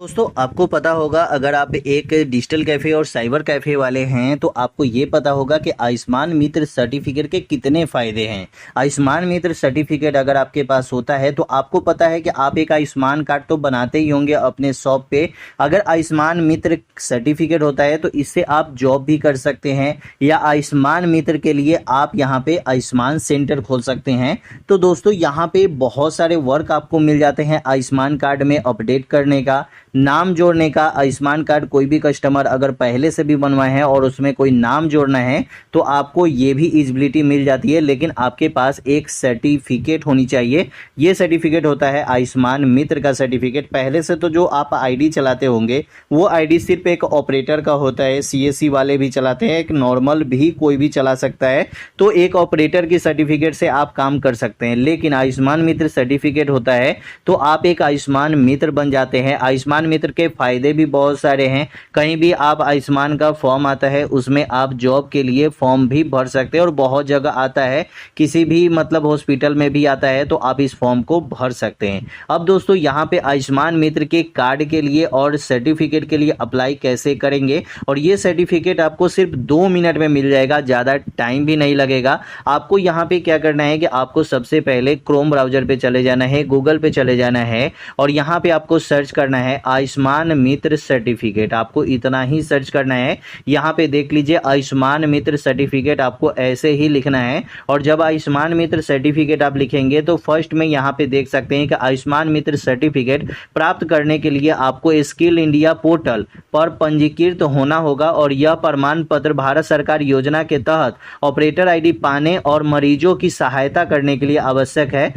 दोस्तों आपको पता होगा अगर आप एक डिजिटल कैफ़े और साइबर कैफ़े वाले हैं तो आपको ये पता होगा कि आयुष्मान मित्र सर्टिफिकेट के कितने फ़ायदे हैं। आयुष्मान मित्र सर्टिफिकेट अगर आपके पास होता है तो आपको पता है कि आप एक आयुष्मान कार्ड तो बनाते ही होंगे अपने शॉप पे। अगर आयुष्मान मित्र सर्टिफिकेट होता है तो इससे आप जॉब भी कर सकते हैं या आयुष्मान मित्र के लिए आप यहाँ पे आयुष्मान सेंटर खोल सकते हैं। तो दोस्तों यहाँ पे बहुत सारे वर्क आपको मिल जाते हैं आयुष्मान कार्ड में अपडेट करने का, नाम जोड़ने का। आयुष्मान कार्ड कोई भी कस्टमर अगर पहले से भी बनवाए हैं और उसमें कोई नाम जोड़ना है तो आपको ये भी इजिबिलिटी मिल जाती है, लेकिन आपके पास एक सर्टिफिकेट होनी चाहिए। ये सर्टिफिकेट होता है आयुष्मान मित्र का सर्टिफिकेट। पहले से तो जो आप आईडी चलाते होंगे वो आईडी सिर्फ एक ऑपरेटर का होता है, सीएससी वाले भी चलाते हैं, एक नॉर्मल भी कोई भी चला सकता है। तो एक ऑपरेटर की सर्टिफिकेट से आप काम कर सकते हैं, लेकिन आयुष्मान मित्र सर्टिफिकेट होता है तो आप एक आयुष्मान मित्र बन जाते हैं। आयुष्मान मित्र के फायदे भी बहुत सारे हैं। कहीं भी आप आयुष्मान का फॉर्म आता है उसमें आप जॉब के लिए फॉर्म भी भर सकते हैं और बहुत जगह आता है, किसी भी मतलब हॉस्पिटल में भी आता है तो आप इस फॉर्म को भर सकते हैं। अब दोस्तों यहाँ पे आयुष्मान मित्र के कार्ड के लिए और सर्टिफिकेट के लिए अप्लाई कैसे करेंगे, और ये सर्टिफिकेट आपको सिर्फ 2 मिनट में मिल जाएगा, ज़्यादा टाइम भी नहीं लगेगा। आपको यहाँ पे क्या करना है कि आपको सबसे पहले क्रोम ब्राउजर पे चले जाना है, गूगल पे चले जाना है और यहाँ पे आपको सर्च करना है आयुष्मान मित्र सर्टिफिकेट। आपको इतना ही सर्च करना है। यहाँ पे देख लीजिए आयुष्मान मित्र सर्टिफिकेट आपको ऐसे ही लिखना है और जब आयुष्मान मित्र सर्टिफिकेट आप लिखेंगे तो फर्स्ट में यहाँ पे देख सकते हैं कि आयुष्मान मित्र सर्टिफिकेट प्राप्त करने के लिए आपको स्किल इंडिया पोर्टल पर पंजीकृत होना होगा और यह प्रमाण पत्र भारत सरकार योजना के तहत ऑपरेटर आईडी पाने और मरीजों की सहायता करने के लिए आवश्यक है।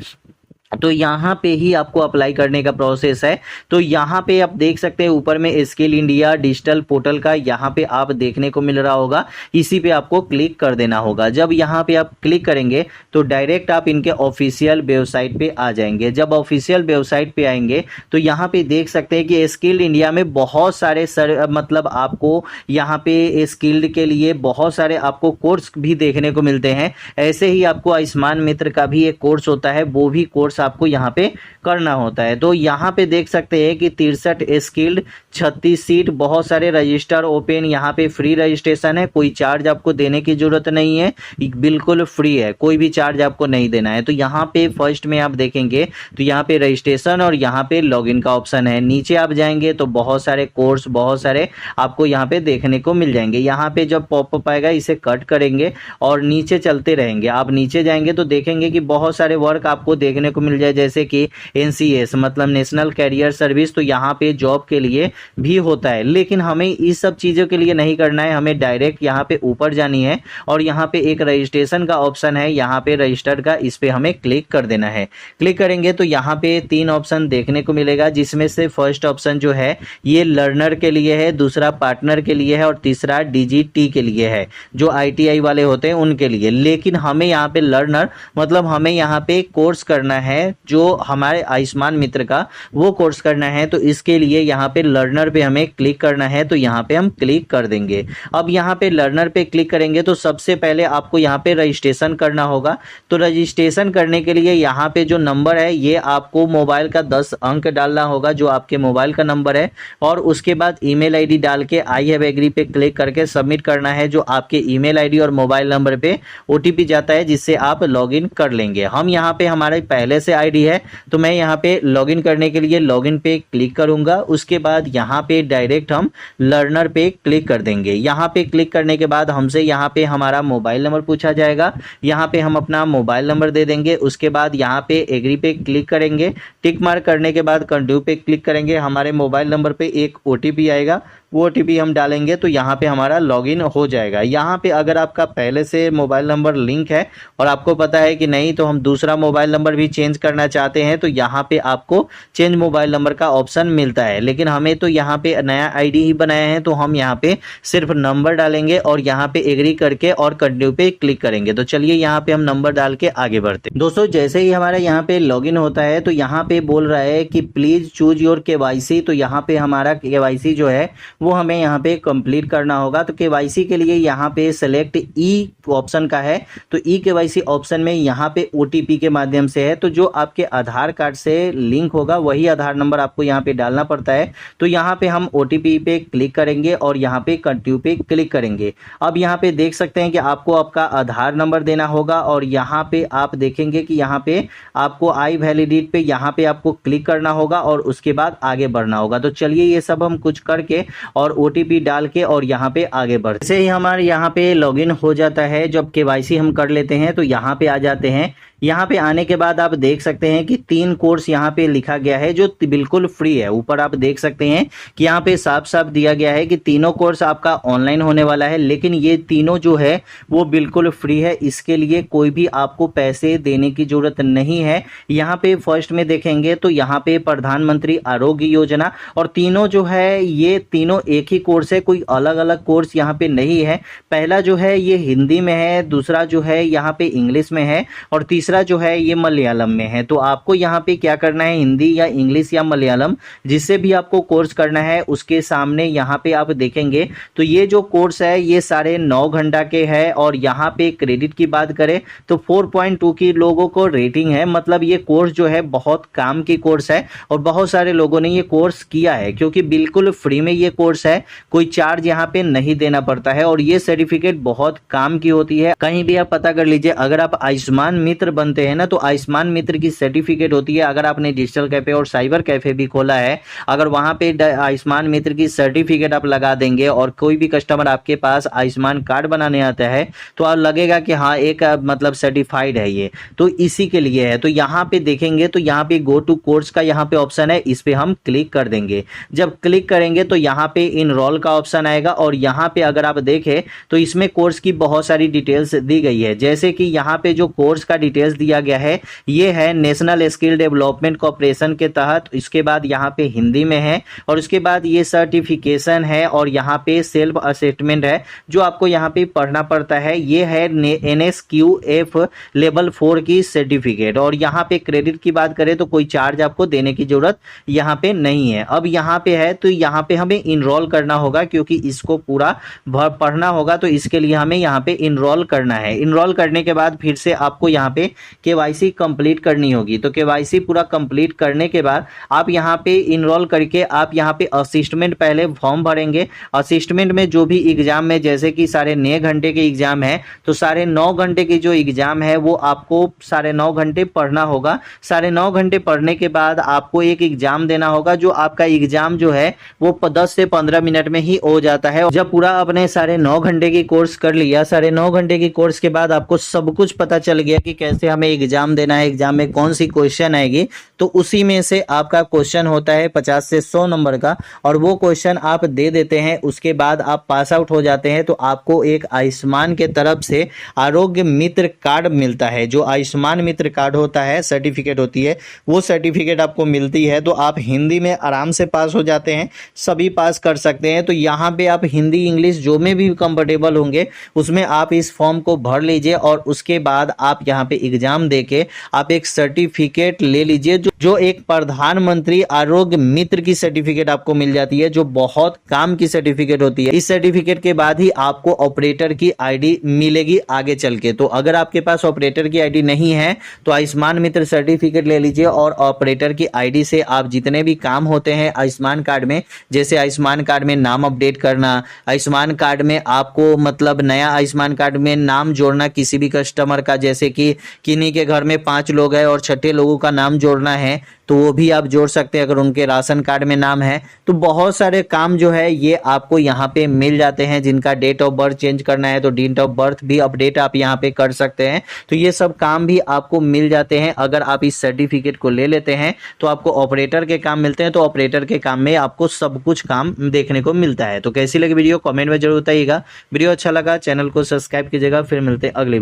तो यहाँ पे ही आपको अप्लाई करने का प्रोसेस है। तो यहाँ पे आप देख सकते हैं ऊपर में स्किल इंडिया डिजिटल पोर्टल का यहाँ पे आप देखने को मिल रहा होगा, इसी पे आपको क्लिक कर देना होगा। जब यहाँ पे आप क्लिक करेंगे तो डायरेक्ट आप इनके ऑफिशियल वेबसाइट पे आ जाएंगे। जब ऑफिशियल वेबसाइट पे आएंगे तो यहाँ पे देख सकते हैं कि स्किल इंडिया में बहुत सारे मतलब आपको यहाँ पे स्किल्ड के लिए बहुत सारे आपको कोर्स भी देखने को मिलते हैं। ऐसे ही आपको आयुष्मान मित्र का भी एक कोर्स होता है, वो भी कोर्स आपको यहाँ पे करना होता है। तो यहाँ पे देख सकते हैं कि 63 स्किल्ड, 36 सीट, बहुत सारे रजिस्टर ओपन, यहाँ पे फ्री रजिस्ट्रेशन है, कोई चार्ज आपको देने की जरूरत नहीं है, बिल्कुल फ्री है, कोई भी चार्ज आपको नहीं देना है। तो यहाँ पे फर्स्ट में आप देखेंगे तो यहाँ पे रजिस्ट्रेशन और यहाँ पे लॉगिन का ऑप्शन है। नीचे आप जाएंगे तो बहुत सारे कोर्स, बहुत सारे आपको यहाँ पे देखने को मिल जाएंगे। यहाँ पे जब पॉपअप आएगा इसे कट करेंगे और नीचे चलते रहेंगे। आप नीचे जाएंगे तो देखेंगे कि बहुत सारे वर्क आपको देखने को मिल जाए, जैसे कि NCS मतलब नेशनल कैरियर सर्विस। तो यहाँ पे जॉब के लिए भी होता है, लेकिन हमें इस सब चीज़ों के लिए नहीं करना है, हमें डायरेक्ट यहाँ पे ऊपर जानी है और यहाँ पे एक रजिस्ट्रेशन का ऑप्शन है, यहाँ पे रजिस्टर का, इस पे हमें क्लिक कर देना है। क्लिक करेंगे तो यहाँ पे 3 ऑप्शन देखने को मिलेगा, जिसमें से फर्स्ट ऑप्शन जो है ये लर्नर के लिए है, दूसरा पार्टनर के लिए है और तीसरा DGT के लिए है, जो ITI वाले होते हैं उनके लिए। लेकिन हमें यहाँ पे लर्नर मतलब हमें यहाँ पे कोर्स करना है जो हमारे आयुष्मान मित्र का, वो कोर्स करना है। तो इसके लिए यहाँ पे लर्नर पे हमें क्लिक करना है, तो यहाँ पे हम क्लिक कर देंगे। अब यहाँ पे लर्नर पे क्लिक करेंगे तो सबसे पहले आपको यहाँ पे रजिस्ट्रेशन करना होगा। तो रजिस्ट्रेशन करने के लिए यहाँ पे जो नंबर है ये आपको मोबाइल का 10 अंक डालना होगा, जो आपके मोबाइल का नंबर है, और उसके बाद ईमेल आईडी डाल के आई हैव एग्री पे क्लिक करके सबमिट करना है, जो आपके ईमेल आईडी और मोबाइल नंबर पे OTP जाता है, जिससे आप लॉगिन कर लेंगे। हम यहाँ पे हमारे पहले से आईडी है तो मैं यहाँ पे लॉगिन करने के लिए लॉगिन पे क्लिक करूंगा। उसके बाद यहाँ पे डायरेक्ट हम लर्नर पे क्लिक कर देंगे। यहाँ पे क्लिक करने के बाद हमसे यहाँ पे हमारा मोबाइल नंबर पूछा जाएगा, यहाँ पे हम अपना मोबाइल नंबर दे देंगे। उसके बाद यहाँ पे एग्री पे क्लिक करेंगे, टिक मार्क करने के बाद कंटिन्यू पे क्लिक करेंगे। हमारे मोबाइल नंबर पे एक OTP आएगा, वो OTP हम डालेंगे तो यहाँ पे हमारा लॉगिन हो जाएगा। यहाँ पे अगर आपका पहले से मोबाइल नंबर लिंक है और आपको पता है कि नहीं तो हम दूसरा मोबाइल नंबर भी चेंज करना चाहते हैं तो यहाँ पे आपको चेंज मोबाइल नंबर का ऑप्शन मिलता है, लेकिन हमें तो यहाँ पे नया आईडी ही बनाया है तो हम यहाँ पे सिर्फ नंबर डालेंगे और यहाँ पे एग्री करके और कंटिन्यू पे क्लिक करेंगे। तो चलिए यहाँ पे हम नंबर डाल के आगे बढ़ते हैं। दोस्तों जैसे ही हमारा यहाँ पे लॉगिन होता है तो यहाँ पे बोल रहा है कि प्लीज चूज योर KYC। तो यहाँ पे हमारा KYC जो है वो हमें यहाँ पे कंप्लीट करना होगा। तो KYC के लिए यहाँ पे सेलेक्ट ई ऑप्शन का है, तो ई KYC ऑप्शन में यहाँ पे OTP के माध्यम से है। तो जो जो आपके आधार कार्ड से लिंक होगा वही आधार नंबर आपको यहाँ पे डालना पड़ता है। तो यहाँ पे हम OTP पे क्लिक करेंगे और यहाँ पे कंटिन्यू पे क्लिक करेंगे। अब यहाँ पे देख सकते हैं कि आपको आपका आधार नंबर देना होगा और यहाँ पे आप देखेंगे कि यहाँ पे आपको आई वैलिडेट पे यहाँ पे आपको क्लिक करना होगा और उसके बाद आगे बढ़ना होगा। तो चलिए ये सब हम कुछ करके और OTP डाल के और यहाँ पे आगे बढ़ते हैं। जैसे ही हमारे यहाँ पे लॉगिन हो जाता है, जब KYC हम कर लेते हैं तो यहाँ पे आ जाते हैं। यहाँ पे आने के बाद आप देख सकते हैं कि 3 कोर्स यहाँ पे लिखा गया है जो बिल्कुल फ्री है। ऊपर आप देख सकते हैं कि यहाँ पे साफ साफ दिया गया है कि तीनों कोर्स आपका ऑनलाइन होने वाला है, लेकिन ये तीनों जो है वो बिल्कुल फ्री है। इसके लिए कोई भी आपको पैसे देने की जरूरत नहीं है। यहाँ पे फर्स्ट में देखेंगे तो यहाँ पे प्रधानमंत्री आरोग्य योजना, और तीनों जो है ये तीनों एक ही कोर्स है, कोई अलग अलग कोर्स यहाँ पे नहीं है। पहला जो है ये हिंदी में है, दूसरा जो है यहाँ पे इंग्लिश में है और तीसरा जो है ये मलयालम में है। तो आपको यहाँ पे क्या करना है, हिंदी या इंग्लिश या मलयालम जिससे भी आपको कोर्स करना है उसके सामने यहाँ पे आप देखेंगे तो ये जो कोर्स है ये साढ़े 9 घंटा के है। और यहाँ पे क्रेडिट की बात करें तो 4.2 की लोगों को रेटिंग है। मतलब ये कोर्स जो है बहुत काम की कोर्स है और बहुत सारे लोगों ने ये कोर्स किया है क्योंकि बिल्कुल फ्री में ये कोर्स है, कोई चार्ज यहाँ पे नहीं देना पड़ता है और ये सर्टिफिकेट बहुत काम की होती है। कहीं भी आप पता कर लीजिए, अगर आप आयुष्मान मित्र बनते हैं ना तो आयुष्मान मित्र की सर्टिफिकेट होती है। अगर आपने डिजिटल कैफे और साइबर कैफे भी खोला है, अगर वहां पे आयुष्मान मित्र की सर्टिफिकेट आप लगा देंगे और कोई भी कस्टमर आपके पास आयुष्मान कार्ड बनाने आता है तो आप लगेगा कि हाँ एक मतलब सर्टिफाइड है ये, तो इसी के लिए है। तो यहाँ पे देखेंगे तो यहाँ पे गो टू कोर्स का यहाँ पे ऑप्शन है, इस पे हम क्लिक कर देंगे। जब क्लिक करेंगे तो यहाँ पे इनरोल का ऑप्शन आएगा और यहाँ पे अगर आप देखें तो इसमें कोर्स की बहुत सारी डिटेल्स दी गई है। जैसे कि यहाँ पे जो कोर्स का डिटेल्स दिया गया है ये है नेशनल स्किल डेवलपमेंट कॉर्पोरेशन के तहत, इसके बाद यहाँ पे हिंदी में है और उसके बाद ये सर्टिफिकेशन है और यहाँ पे सेल्फ असेसमेंट है जो आपको यहाँ पे पढ़ना पड़ता है। ये है NSQF लेवल 4 की सर्टिफिकेट। और यहाँ पे क्रेडिट की बात करें तो कोई चार्ज आपको देने की जरूरत यहाँ पे नहीं है। अब यहाँ पे है तो यहाँ पे हमें इनरोल करना होगा क्योंकि इसको पूरा पढ़ना होगा, तो इसके लिए हमें यहाँ पे इनरोल करना है। इनरोल करने के बाद फिर से आपको यहाँ पे KYC कंप्लीट करनी होगी। तो KYC पूरा कंप्लीट करने के बाद आप यहाँ पे इनरोल करके आप यहाँ पे असिस्टमेंट पहले फॉर्म भरेंगे। असिस्टमेंट में जो भी एग्जाम है, जैसे कि 9.5 घंटे के एग्जाम है तो 9.5 घंटे की जो एग्जाम है वो आपको 9.5 घंटे पढ़ना होगा। 9.5 घंटे पढ़ने के बाद आपको एक एग्जाम देना होगा जो आपका एग्जाम जो है वो 10 से 15 मिनट में ही हो जाता है। जब पूरा आपने 9.5 घंटे की कोर्स कर लिया, 9.5 घंटे की कोर्स के बाद आपको सब कुछ पता चल गया कि कैसे हमें एग्जाम देना है, एग्जाम में कौन सी क्वेश्चन आएगी, तो उसी में से आपका क्वेश्चन होता है 50 से 100 नंबर का और वो क्वेश्चन आप दे देते हैं। उसके बाद आप पास आउट हो जाते हैं तो आपको एक आयुष्मान के तरफ से आरोग्य मित्र कार्ड मिलता है। जो आयुष्मान मित्र कार्ड होता है, सर्टिफिकेट होती है, वो सर्टिफिकेट आपको मिलती है। तो आप हिंदी में आराम से पास हो जाते हैं, सभी पास कर सकते हैं। तो यहाँ पे आप हिंदी इंग्लिश जो में भी कंफर्टेबल होंगे उसमें आप इस फॉर्म को भर लीजिए और उसके बाद आप यहाँ पे एग्जाम देके आप एक सर्टिफिकेट ले लीजिए जो एक प्रधानमंत्री आरोग्य मित्र की सर्टिफिकेट आपको मिल जाती है, जो बहुत काम की सर्टिफिकेट होती है। इस सर्टिफिकेट के बाद ही आपको ऑपरेटर की आईडी मिलेगी आगे चल के। तो अगर आपके पास ऑपरेटर की आईडी नहीं है तो आयुष्मान मित्र सर्टिफिकेट ले लीजिए और ऑपरेटर की आईडी से आप जितने भी काम होते हैं आयुष्मान कार्ड में, जैसे आयुष्मान कार्ड में नाम अपडेट करना, आयुष्मान कार्ड में आपको मतलब नया आयुष्मान कार्ड में नाम जोड़ना किसी भी कस्टमर का, जैसे कि किन्हीं के घर में 5 लोग हैं और छठे लोगों का नाम जोड़ना है तो वो भी आप जोड़ सकते हैं अगर उनके राशन कार्ड में नाम है। तो बहुत सारे काम जो है ये आपको यहाँ पे मिल जाते हैं। जिनका डेट ऑफ बर्थ चेंज करना है तो डेट ऑफ बर्थ भी अपडेट आप यहाँ पे कर सकते हैं। तो ये सब काम भी आपको मिल जाते हैं। अगर आप इस सर्टिफिकेट को ले लेते हैं तो आपको ऑपरेटर के काम मिलते हैं, तो ऑपरेटर के काम में आपको सब कुछ काम देखने को मिलता है। तो कैसी लगी वीडियो कमेंट में जरूर बताइएगा। वीडियो अच्छा लगा चैनल को सब्सक्राइब कीजिएगा। फिर मिलते हैं अगले वीडियो।